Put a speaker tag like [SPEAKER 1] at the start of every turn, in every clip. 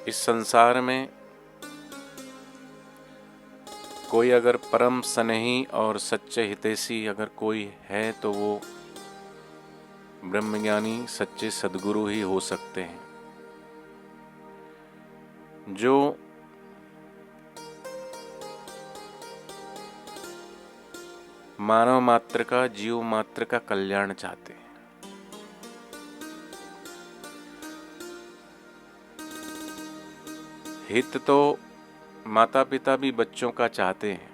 [SPEAKER 1] इस संसार में कोई अगर परम स्नेही और सच्चे हितैषी अगर कोई है तो वो ब्रह्मज्ञानी सच्चे सद्गुरु ही हो सकते हैं, जो मानव मात्र का, जीव मात्र का कल्याण चाहते हैं। हित तो माता पिता भी बच्चों का चाहते हैं,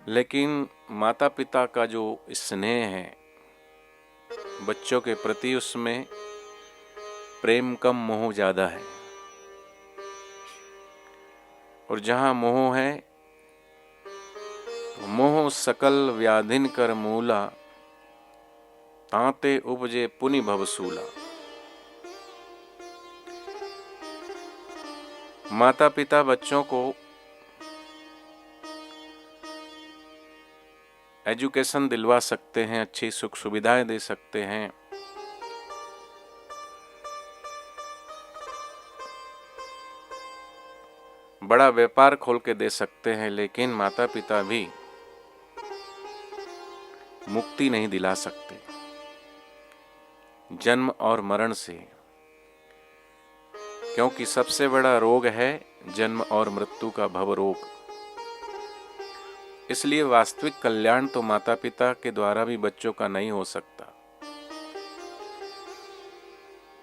[SPEAKER 1] लेकिन माता पिता का जो स्नेह है बच्चों के प्रति, उसमें प्रेम कम मोह ज्यादा है। और जहाँ मोह है, मोह सकल व्याधिन कर मूला, ताते उपजे पुनि भवसूला। माता पिता बच्चों को एजुकेशन दिलवा सकते हैं, अच्छी सुख सुविधाएं दे सकते हैं, बड़ा व्यापार खोल के दे सकते हैं, लेकिन माता पिता भी मुक्ति नहीं दिला सकते जन्म और मरण से, क्योंकि सबसे बड़ा रोग है जन्म और मृत्यु का भव रोग। इसलिए वास्तविक कल्याण तो माता पिता के द्वारा भी बच्चों का नहीं हो सकता।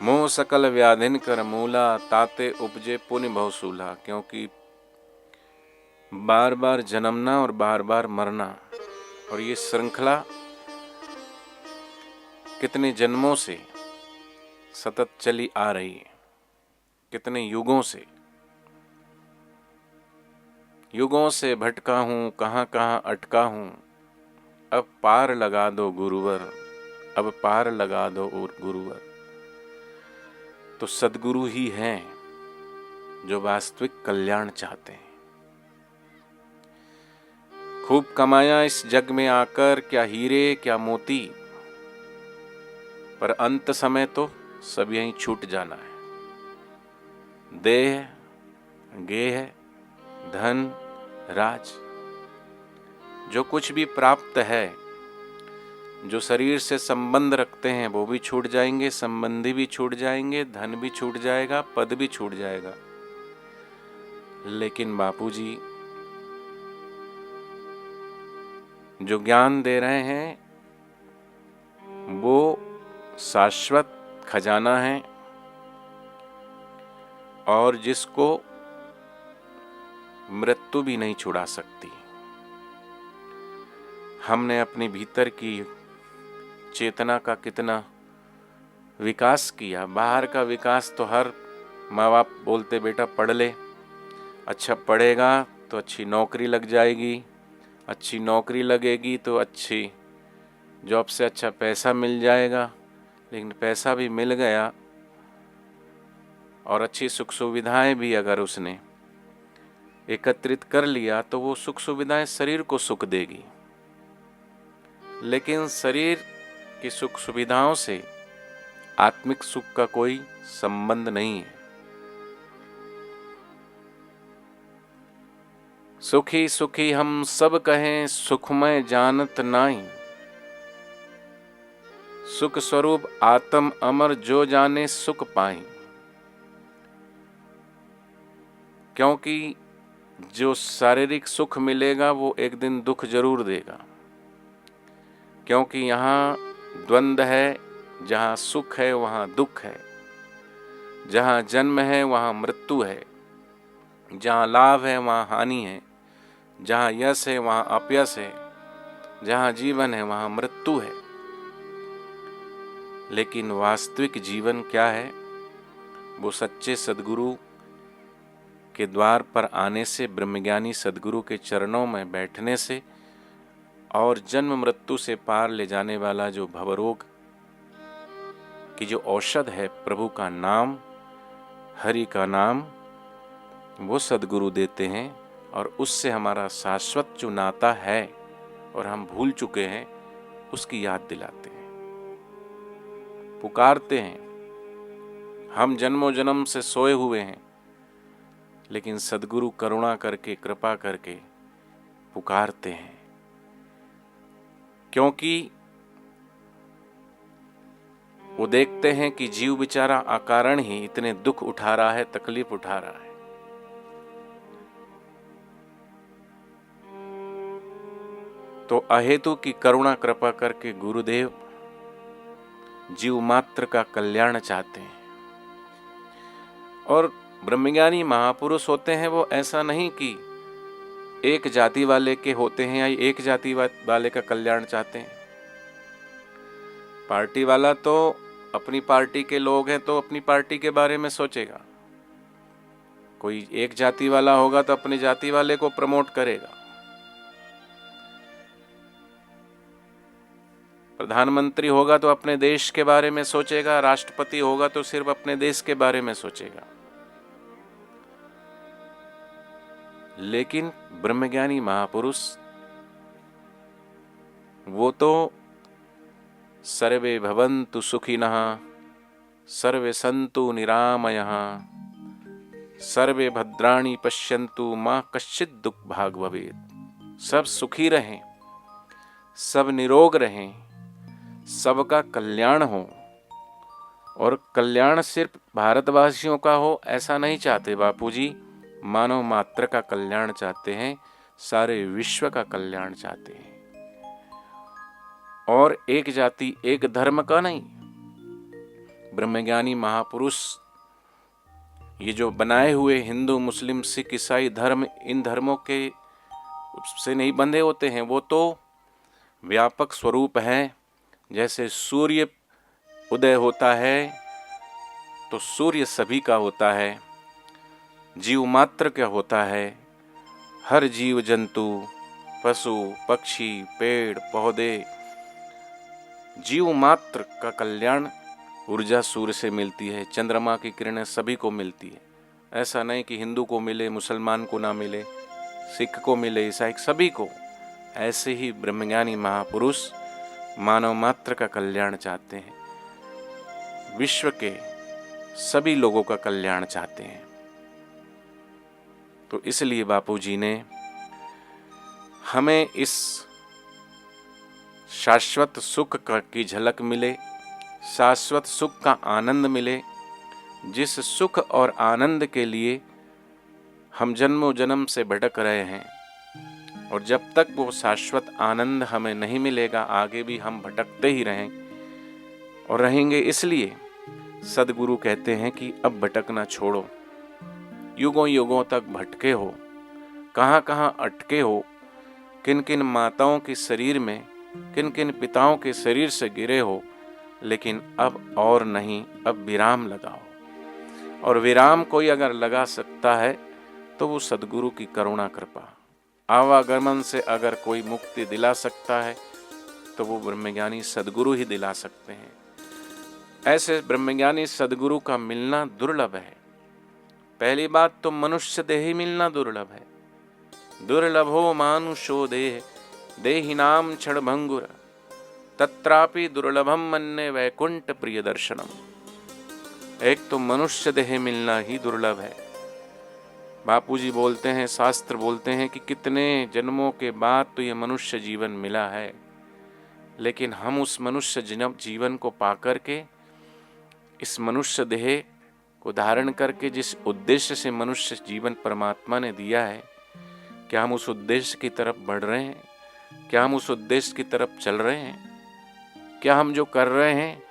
[SPEAKER 1] मोह सकल व्याधिन कर मूला, ताते उपजे पुनि भवसूला। क्योंकि बार बार जन्मना और बार बार मरना, और ये श्रृंखला कितने जन्मों से सतत चली आ रही है, कितने युगों से भटका हूं, कहां कहां अटका हूं, अब पार लगा दो गुरुवर, अब पार लगा दो और गुरुवर। तो सद्गुरु ही हैं जो वास्तविक कल्याण चाहते हैं। खूब कमाया इस जग में आकर, क्या हीरे क्या मोती, पर अंत समय तो सब यहीं छूट जाना है। देह, गेह, धन, राज, जो कुछ भी प्राप्त है, जो शरीर से संबंध रखते हैं वो भी छूट जाएंगे, संबंधी भी छूट जाएंगे, धन भी छूट जाएगा, पद भी छूट जाएगा। लेकिन बापूजी जो ज्ञान दे रहे हैं वो शाश्वत खजाना है, और जिसको मृत्यु भी नहीं छुड़ा सकती। हमने अपने भीतर की चेतना का कितना विकास किया। बाहर का विकास तो हर माँ बाप बोलते बेटा पढ़ ले, अच्छा पढ़ेगा तो अच्छी नौकरी लग जाएगी, अच्छी नौकरी लगेगी तो अच्छी जॉब से अच्छा पैसा मिल जाएगा। लेकिन पैसा भी मिल गया और अच्छी सुख सुविधाएं भी अगर उसने एकत्रित कर लिया तो वो सुख सुविधाएं शरीर को सुख देगी, लेकिन शरीर की सुख सुविधाओं से आत्मिक सुख का कोई संबंध नहीं है। सुखी सुखी हम सब कहें, सुखमय जानत नाई, सुख स्वरूप आत्म अमर जो जाने सुख पाई। क्योंकि जो शारीरिक सुख मिलेगा वो एक दिन दुख जरूर देगा, क्योंकि यहाँ द्वंद्व है, जहाँ सुख है वहाँ दुख है, जहाँ जन्म है वहाँ मृत्यु है, जहाँ लाभ है वहाँ हानि है, जहाँ यश है वहाँ अपयश है, जहाँ जीवन है वहाँ मृत्यु है। लेकिन वास्तविक जीवन क्या है? वो सच्चे सद्गुरु के द्वार पर आने से, ब्रह्मज्ञानी सद्गुरु के चरणों में बैठने से, और जन्म मृत्यु से पार ले जाने वाला जो भवरोग की जो औषध है, प्रभु का नाम, हरि का नाम, वो सद्गुरु देते हैं। और उससे हमारा शाश्वत जो नाता है और हम भूल चुके हैं, उसकी याद दिलाते हैं, पुकारते हैं हम जन्मों जन्म से सोए हुए हैं, लेकिन सद्गुरु करुणा करके, कृपा करके पुकारते हैं, क्योंकि वो देखते हैं कि जीव बेचारा अकारण ही इतने दुख उठा रहा है, तकलीफ उठा रहा है। तो अहेतु की करुणा कृपा करके गुरुदेव जीव मात्र का कल्याण चाहते हैं। और ब्रह्मज्ञानी महापुरुष होते हैं वो ऐसा नहीं कि एक जाति वाले के होते हैं या एक जाति वाले का कल्याण चाहते हैं। पार्टी वाला तो अपनी पार्टी के लोग हैं तो अपनी पार्टी के बारे में सोचेगा, कोई एक जाति वाला होगा तो अपनी जाति वाले को प्रमोट करेगा। प्रधानमंत्री होगा तो अपने देश के बारे में सोचेगा, राष्ट्रपति होगा तो सिर्फ अपने देश के बारे में सोचेगा। लेकिन ब्रह्मज्ञानी महापुरुष वो तो सर्वे भवन्तु सुखिनः, सर्वे सन्तु निरामयः, सर्वे भद्राणि पश्यन्तु मां कश्चित् दुःख भाग् भवेत्। सब सुखी रहें, सब निरोग रहें, सबका कल्याण हो। और कल्याण सिर्फ भारतवासियों का हो ऐसा नहीं चाहते बापूजी, मानव मात्र का कल्याण चाहते हैं, सारे विश्व का कल्याण चाहते हैं। और एक जाति एक धर्म का नहीं। ब्रह्मज्ञानी महापुरुष ये जो बनाए हुए हिंदू मुस्लिम सिख ईसाई धर्म, इन धर्मों के से नहीं बंधे होते हैं, वो तो व्यापक स्वरूप हैं। जैसे सूर्य उदय होता है तो सूर्य सभी का होता है, जीव मात्र का होता है। हर जीव जंतु, पशु पक्षी, पेड़ पौधे, जीव मात्र का कल्याण ऊर्जा सूर्य से मिलती है। चंद्रमा की किरणें सभी को मिलती है। ऐसा नहीं कि हिंदू को मिले, मुसलमान को ना मिले, सिख को मिले, ईसाई, सभी को। ऐसे ही ब्रह्मज्ञानी महापुरुष मानव मात्र का कल्याण चाहते हैं, विश्व के सभी लोगों का कल्याण चाहते हैं। तो इसलिए बापूजी ने हमें इस शाश्वत सुख की झलक मिले, शाश्वत सुख का आनंद मिले, जिस सुख और आनंद के लिए हम जन्मों जन्म से भटक रहे हैं। और जब तक वो शाश्वत आनंद हमें नहीं मिलेगा, आगे भी हम भटकते ही रहें और रहेंगे। इसलिए सद्गुरु कहते हैं कि अब भटकना छोड़ो। युगों युगों तक भटके हो, कहाँ कहाँ अटके हो, किन किन माताओं के शरीर में, किन किन पिताओं के शरीर से गिरे हो, लेकिन अब और नहीं, अब विराम लगाओ। और विराम कोई अगर लगा सकता है तो वो सद्गुरु की करुणा कृपा, आवागमन से अगर कोई मुक्ति दिला सकता है तो वो ब्रह्मज्ञानी सद्गुरु ही दिला सकते हैं। ऐसे ब्रह्मज्ञानी सद्गुरु का मिलना दुर्लभ है। पहली बात तो मनुष्य देह मिलना दुर्लभ है। दुर्लभो मानुषो देह, देहिनाम क्षणभंगुर, तत्रापि दुर्लभम मन्ये वैकुंठ प्रिय दर्शनम। एक तो मनुष्य देह मिलना ही दुर्लभ है। बापूजी बोलते हैं, शास्त्र बोलते हैं कि कितने जन्मों के बाद तो ये मनुष्य जीवन मिला है, लेकिन हम उस मनुष्य जीवन को पाकर के, इस मनुष्य देह को धारण करके, जिस उद्देश्य से मनुष्य जीवन परमात्मा ने दिया है, क्या हम उस उद्देश्य की तरफ बढ़ रहे हैं? क्या हम उस उद्देश्य की तरफ चल रहे हैं? क्या हम जो कर रहे हैं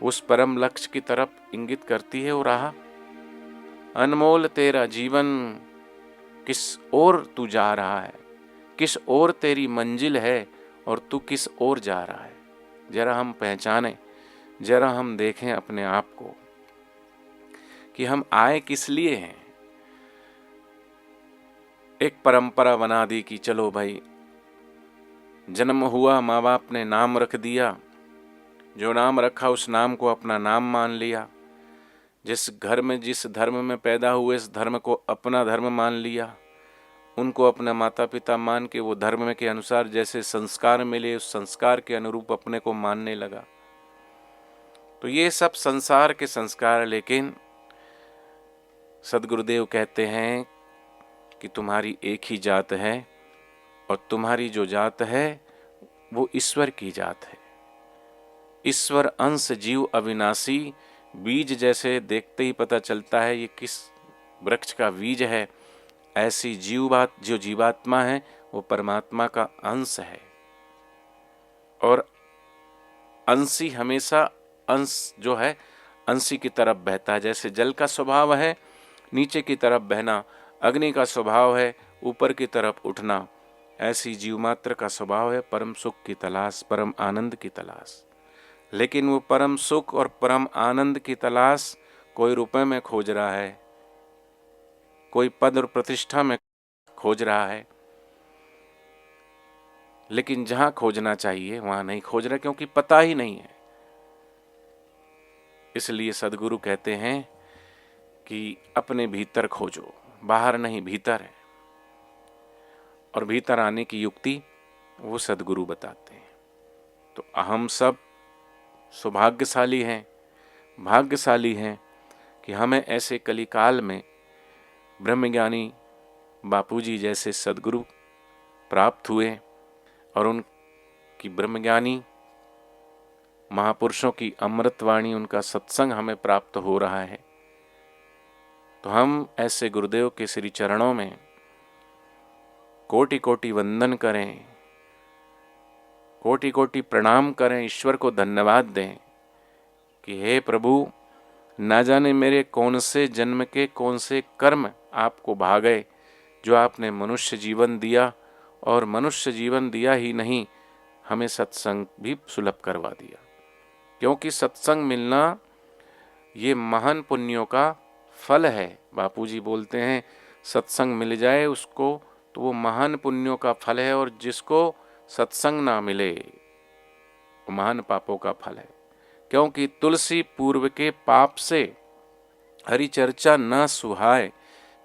[SPEAKER 1] उस परम लक्ष्य की तरफ इंगित करती है वो राह? अनमोल तेरा जीवन, किस ओर तू जा रहा है, किस ओर तेरी मंजिल है और तू किस ओर जा रहा है? जरा हम पहचानें, जरा हम देखें अपने आप को कि हम आए किस लिए हैं। एक परंपरा बना दी कि चलो भाई, जन्म हुआ, माँ बाप ने नाम रख दिया, जो नाम रखा उस नाम को अपना नाम मान लिया। जिस घर में, जिस धर्म में पैदा हुए, इस धर्म को अपना धर्म मान लिया। उनको अपना माता पिता मान के वो धर्म के अनुसार जैसे संस्कार मिले, उस संस्कार के अनुरूप अपने को मानने लगा। तो ये सब संसार के संस्कार, लेकिन सद्गुरुदेव कहते हैं कि तुम्हारी एक ही जात है और तुम्हारी जो जात है वो ईश्वर की जात है। ईश्वर अंश जीव अविनाशी, बीज जैसे देखते ही पता चलता है ये किस वृक्ष का बीज है, ऐसी जो जीवात्मा है वो परमात्मा का अंश है। और अंशी हमेशा अंश जो है अंशी की तरफ बहता है। जैसे जल का स्वभाव है नीचे की तरफ बहना, अग्नि का स्वभाव है ऊपर की तरफ उठना, ऐसी जीव मात्र का स्वभाव है परम सुख की तलाश, परम आनंद की तलाश। लेकिन वो परम सुख और परम आनंद की तलाश कोई रुपए में खोज रहा है, कोई पद और प्रतिष्ठा में खोज रहा है, लेकिन जहां खोजना चाहिए वहां नहीं खोज रहा, क्योंकि पता ही नहीं है। इसलिए सद्गुरु कहते हैं कि अपने भीतर खोजो, बाहर नहीं भीतर है। और भीतर आने की युक्ति वो सद्गुरु बताते हैं। तो हम सब सौभाग्यशाली हैं, भाग्यशाली हैं कि हमें ऐसे कलिकाल में ब्रह्मज्ञानी बापूजी जैसे सद्गुरु प्राप्त हुए और उनकी ब्रह्मज्ञानी महापुरुषों की अमृतवाणी, उनका सत्संग हमें प्राप्त हो रहा है। तो हम ऐसे गुरुदेव के श्री चरणों में कोटि कोटि वंदन करें, कोटि कोटि प्रणाम करें, ईश्वर को धन्यवाद दें कि हे प्रभु, ना जाने मेरे कौन से जन्म के कौन से कर्म आपको भा गए जो आपने मनुष्य जीवन दिया, और मनुष्य जीवन दिया ही नहीं, हमें सत्संग भी सुलभ करवा दिया। क्योंकि सत्संग मिलना ये महान पुण्यों का फल है। बापूजी बोलते हैं सत्संग मिल जाए उसको तो वो महान पुण्यों का फल है, और जिसको सत्संग ना मिले वो महान पापों का फल है। क्योंकि तुलसी पूर्व के पाप से हरि चर्चा न सुहाए,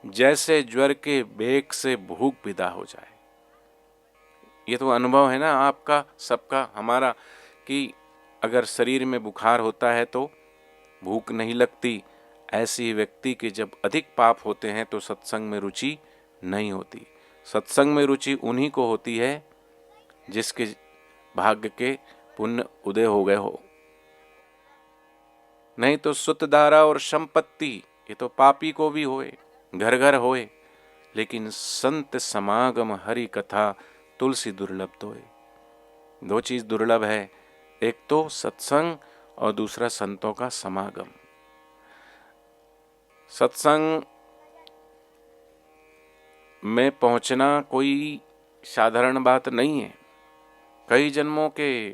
[SPEAKER 1] जैसे ज्वर के बेग से भूख विदा हो जाए। ये तो अनुभव है ना आपका, सबका, हमारा, कि अगर शरीर में बुखार होता है तो भूख नहीं लगती। ऐसी व्यक्ति के जब अधिक पाप होते हैं तो सत्संग में रुचि नहीं होती। सत्संग में रुचि उन्हीं को होती है जिसके भाग्य के पुण्य उदय हो गए हो। नहीं तो सुतदारा और संपत्ति ये तो पापी को भी होए, घर घर होए, लेकिन संत समागम हरि कथा तुलसी दुर्लभ तोए। दो चीज दुर्लभ है, एक तो सत्संग और दूसरा संतों का समागम। सत्संग में पहुंचना कोई साधारण बात नहीं है। कई जन्मों के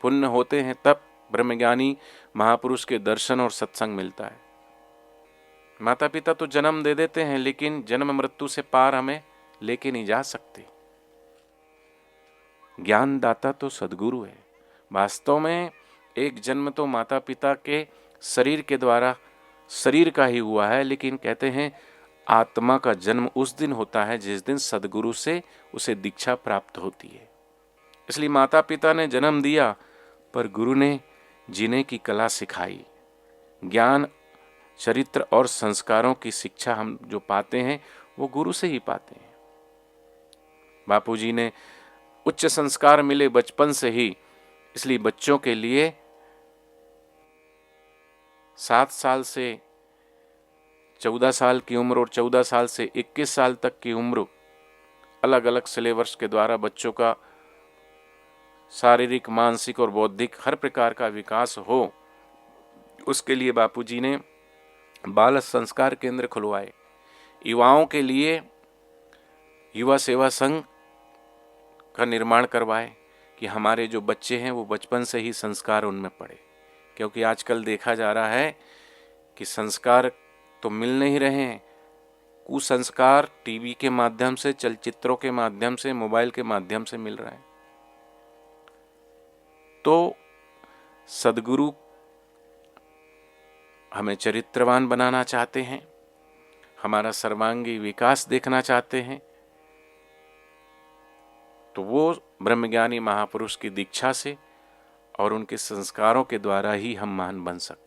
[SPEAKER 1] पुण्य होते हैं तब ब्रह्मज्ञानी महापुरुष के दर्शन और सत्संग मिलता है। माता पिता तो जन्म दे देते हैं, लेकिन जन्म मृत्यु से पार हमें लेके नहीं जा सकते। ज्ञानदाता तो सद्गुरु है। वास्तव में एक जन्म तो माता पिता के शरीर के द्वारा शरीर का ही हुआ है, लेकिन कहते हैं आत्मा का जन्म उस दिन होता है जिस दिन सद्गुरु से उसे दीक्षा प्राप्त होती है। इसलिए माता पिता ने जन्म दिया, पर गुरु ने जीने की कला सिखाई। ज्ञान, चरित्र और संस्कारों की शिक्षा हम जो पाते हैं वो गुरु से ही पाते हैं। बापूजी ने उच्च संस्कार मिले बचपन से ही, इसलिए बच्चों के लिए 7 साल से 14 साल की उम्र और 14 साल से 21 साल तक की उम्र अलग अलग सिलेबस के द्वारा बच्चों का शारीरिक, मानसिक और बौद्धिक हर प्रकार का विकास हो, उसके लिए बापूजी ने बाल संस्कार केंद्र खुलवाए। युवाओं के लिए युवा सेवा संघ का निर्माण करवाए कि हमारे जो बच्चे हैं वो बचपन से ही संस्कार उनमें पड़े। क्योंकि आजकल देखा जा रहा है कि संस्कार तो मिल नहीं रहे हैं, कुसंस्कार टीवी के माध्यम से, चलचित्रों के माध्यम से, मोबाइल के माध्यम से मिल रहा है। तो सद्गुरु हमें चरित्रवान बनाना चाहते हैं, हमारा सर्वांगी विकास देखना चाहते हैं, तो वो ब्रह्मज्ञानी महापुरुष की दीक्षा से और उनके संस्कारों के द्वारा ही हम महान बन सकते हैं।